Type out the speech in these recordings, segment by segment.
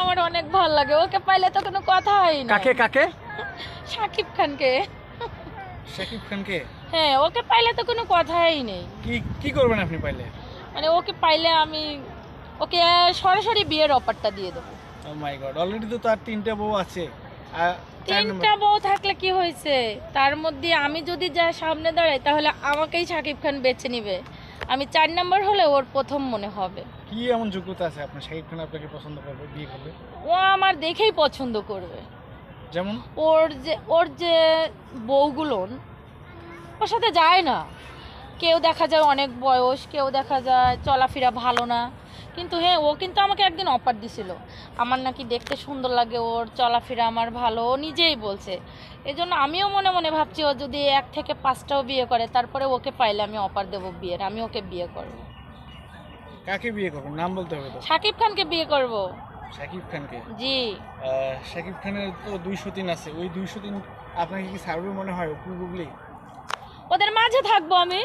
আমার অনেক ভালো লাগে, ওকে পাইলে তো কোনো কথা হয় না। কাকে কাকে? শাকিব খানকে। শাকিব খানকে? হ্যাঁ, ওকে পাইলে তো কোনো কথাই নেই। কি কি করবেন আপনি পাইলে? মানে ওকে পাইলে আমি ওকে সরাসরি বিয়ের অফারটা দিয়ে দেবো। ও মাই গড, অলরেডি তো তার 3টা বউ আছে। আর 3টা বউ থাকলে কি হয়েছে, তার মধ্যে আমি যদি যা সামনে দাঁড়াই তাহলে আমাকেই শাকিব খান বেছে নিবে। আমি 4 নাম্বার হলে ওর প্রথম মনে হবে। কি এমন যোগ্যতা আছে আপনার শাকিব খান আপনাকে পছন্দ করবে, বিয়ে করবে? ও আমার দেখেই পছন্দ করবে। যেমন ওর যে বউগুলো ওর সাথে যায় না। কেউ দেখা যায় অনেক বয়স, কেউ দেখা যায় চলাফেরা ভালো না, কিন্তু হ্যাঁ ও কিন্তু আমাকে একদিন অফার দিছিল, আমার নাকি দেখতে সুন্দর লাগে, ওর চলাফেরা আমার ভালো, ও নিজেই বলছে। এই জন্য আমিও মনে মনে ভাবছি ও যদি 1 থেকে 5টাও বিয়ে করে তারপরে ওকে পাইলে আমি অফার দেবো বিয়ের, আমি ওকে বিয়ে করব। কাকে বিয়ে করবেন নাম বলতে হবে তো? শাকিব খানকে বিয়ে করব। শাকিব খানকে? জি। শাকিব খানের তো 203 আছে, ওই 203 আপনাকে কি সার্ভে মনে হয়? অপু বুবলি ওদের মাঝে থাকবো আমি।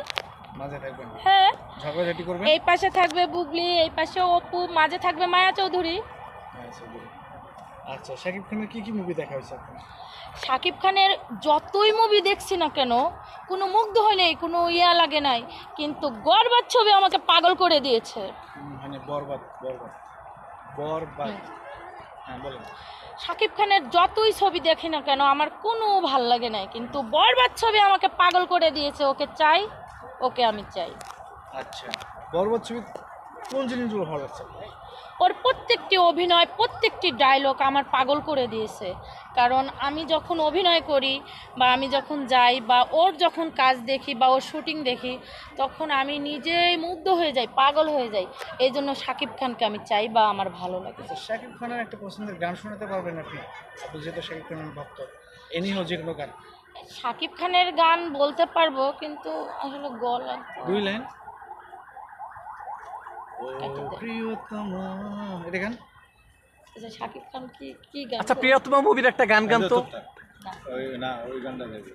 মাঝে থাকবেন? হ্যাঁ, ঝগড়াঝাটি করবেন? এই পাশে থাকবে বুবলি, এই পাশে অপু, মাঝে থাকবে মায়া চৌধুরী। আচ্ছা, শাকিব খানের কি কি মুভি দেখা হয়েছে আপনার? শাকিব খানের যতই মুভি দেখছি না কেন কোনো মুগ্ধ হয় নাই, কোনো ইয়া লাগে নাই, কিন্তু গর্বার ছবি আমাকে পাগল করে দিয়েছে। মানে বরবাদ বরবাদ বরবাদ, হ্যাঁ বলেন। শাকিব খানের যতই ছবি দেখি না কেন আমার কোনো ভাল লাগে নাই, কিন্তু বরবাদ ছবি আমাকে পাগল করে দিয়েছে। ওকে চাই, ওকে আমি চাই। আচ্ছা, বরবাদ ছবি কোন জিনিসগুলো ভালো লাগছে? ওর প্রত্যেকটি অভিনয়, প্রত্যেকটি ডায়লগ আমার পাগল করে দিয়েছে। কারণ আমি যখন অভিনয় করি বা আমি যখন যাই বা ওর যখন কাজ দেখি বা ওর শুটিং দেখি তখন আমি নিজেই মুগ্ধ হয়ে যাই, পাগল হয়ে যাই। এই জন্য শাকিব খানকে আমি চাই বা আমার ভালো লাগে। আচ্ছা, শাকিব খানের একটা পছন্দের গান শোনাতে পারবেন আপনি? আপনি যেহেতু শাকিব খানের ভক্ত, এনি হোক যে কোনো গান। শাকিব খানের গান বলতে পারবো, কিন্তু আসলে গলা 2 লাইন। ও প্রিয়তমা, এটা গান? আচ্ছা, শাকিব খান কি কি গান? আচ্ছা, প্রিয়তমা মুভির একটা গান গান তো। ওই গানটা দেবে,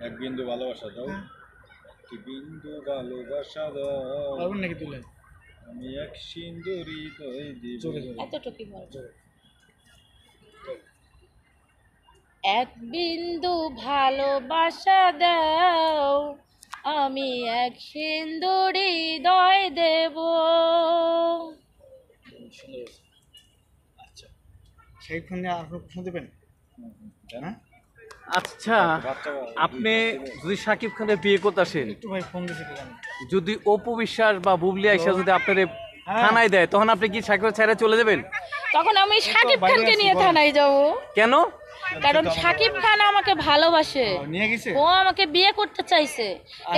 এক বিন্দু ভালোবাসা দাও, কি বিন্দু ভালোবাসা দাও, পারবেন নাকি 2 লাইন? আমি এক সিন্দুরি হৃদয় দিব। এতটুকুই বলবো। এক বিন্দু ভালোবাসা দাও, আমি এক সিন্দুর হৃদয় দেব। সুন্দর। আচ্ছা, শাকিব খান নিয়ে আর কোনো প্রশ্ন দেবেন? হ্যাঁ, আচ্ছা, আপনি যদি শাকিব খানের বিয়ে করতে আসেন, একটু ভাই ফোন দিয়েছে কি জানেন? যদি অপু বিশ্বাস বা বুবলি আইসা যদি আপনার থানায় দেয়, তখন আপনি কি শাকিব ছেড়ে চলে যাবেন? তখন আমি শাকিব খানকে নিয়ে থানায় যাব। কেন? কারণ শাকিব খান আমাকে ভালোবাসে, নিয়ে গেছে? ও আমাকে বিয়ে করতে চাইছে,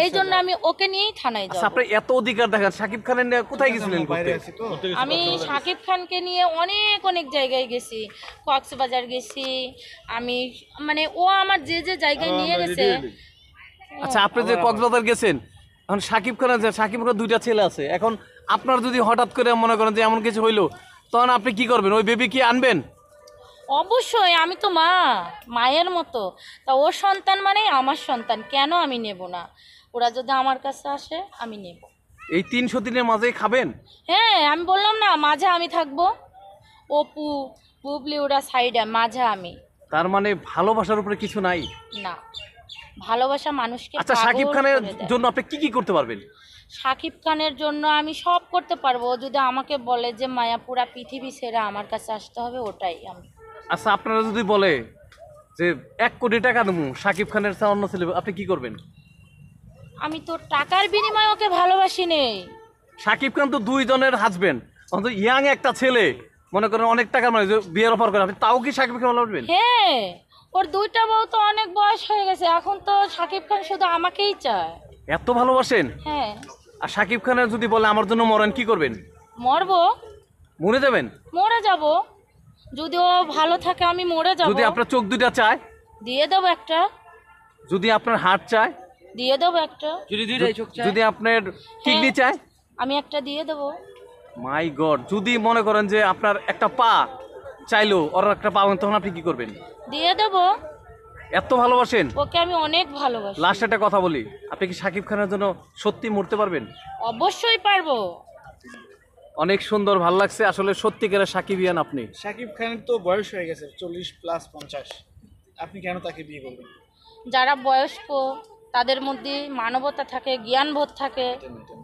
এই জন্য আমি ওকে নিয়েই থানায় আচ্ছা, যাব। আপনি এত অধিকার দেখান, শাকিব খানের নিয়ে কোথায় গেছিলেন বাইরে ঘুরতে? আছি তো। আমি শাকিব খানকে নিয়ে অনেক অনেক জায়গায় গেছি, কক্সবাজার গেছি আমি, মানে ও আমার যে যে জায়গায় নিয়ে গেছে। আচ্ছা, আপনি যে কক্সবাজার গেছেন, এখন শাকিব খানের 2টা ছেলে আছে, এখন আপনার যদি হঠাৎ করে মনে করেন যে এমন কিছু হইলো, তখন আপনি কি করবেন? ওই বেবি কি আনবেন? অবশ্যই, আমি তো মা, মায়ের মতো। তা ওর সন্তান মানে আমার সন্তান, কেন আমি নেব না? ওরা যদি আমার কাছে আসে আমি নেব। এই 300 দিনের মাঝেই খাবেন? হ্যাঁ, আমি বললাম না মাঝে আমি থাকবো, অপু বুবলি ওরা সাইডে, মাঝে আমি। তার মানে ভালোবাসার উপরে কিছু নাই? না, ভালোবাসা মানুষকে আচ্ছা, পাগল শাকিব খানের করে দেয়। জন্য আপনি কি কি করতে পারবেন? শাকিব খানের জন্য আমি সব করতে পারবো, ও যদি আমাকে বলে যে মায়া পুরা পৃথিবী ছেড়ে আমার কাছে আসতে হবে, ওটাই আমি। আচ্ছা, আপনারা যদি বলে যে 1 কোটি টাকা দেবো শাকিব খানের চেয়ে অন্য ছেলে, আপনি কি করবেন? আমি তো টাকার বিনিময়ে ওকে ভালোবাসি নেই। শাকিব খান তো 2 জনের হাজবেন্ড, অন্তত ইয়াং একটা ছেলে মনে করেন অনেক টাকা মানে যে বিয়ের অফার করে, আপনি তাও কি শাকিব খান ভালোবাসবেন? হ্যাঁ, ওর 2টা বউ তো অনেক বয়স হয়ে গেছে, এখন তো শাকিব খান শুধু আমাকেই চায়। এত ভালোবাসেন? হ্যাঁ। আর শাকিব খানের যদি বলে আমার জন্য মরেন, কি করবেন? মরবো, মরে যাবেন? মরে যাব, যদি ও ভালো থাকে আমি মরে যাব। যদি আপনার চোখ 2টা চায়? দিয়ে দেবো একটা। যদি আপনার হার্ট চায়? দিয়ে দেবো একটা। যদি আপনার কিডনি চায়? আমি একটা দিয়ে দেবো। মাই গড, যদি মনে করেন যে আপনার একটা পা চাইলো ওর একটা পা, তখন আপনি কি করবেন? দিয়ে দেবো। এত ভালোবাসেন? ওকে আমি অনেক ভালোবাসি। লাস্ট একটা কথা বলি, আপনি কি শাকিব খানের জন্য সত্যি মরতে পারবেন? অবশ্যই পারবো। অনেক সুন্দর, ভাল লাগছে। আসলে সত্যিকারের সাকিবিয়ান আপনি। শাকিব খানের তো বয়স হয়ে গেছে 40+50, আপনি কেন তাকে বিয়ে করবেন? যারা বয়স্ক তাদের মধ্যে মানবতা থাকে, জ্ঞানবোধ থাকে, এটা